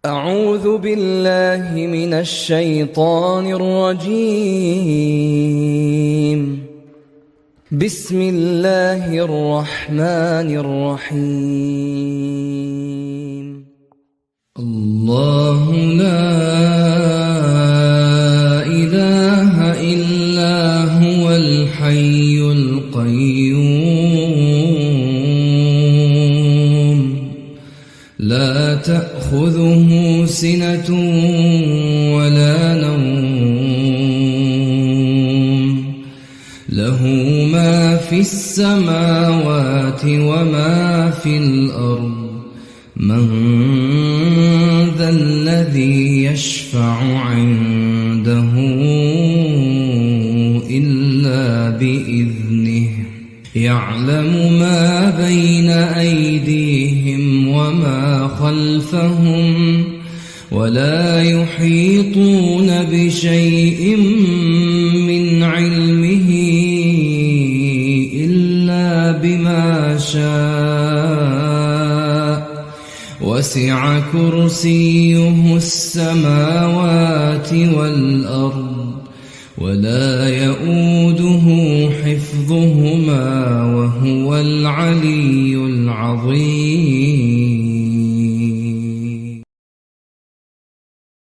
أعوذ بالله من الشيطان الرجيم. بسم الله الرحمن الرحيم. الله لا إله إلا هو الحي القيوم لا تأخذه سنة ولا نوم له ما في السماوات وما في الأرض من ذا الذي يشفع عنده إلا بإذنه يعلم ما بين أيديهم وما خلفهم ولا يحيطون بشيء من علمه إلا بما شاء وسع كرسيه السماوات والأرض ولا يؤوده حفظهما وهو العلي العظيم.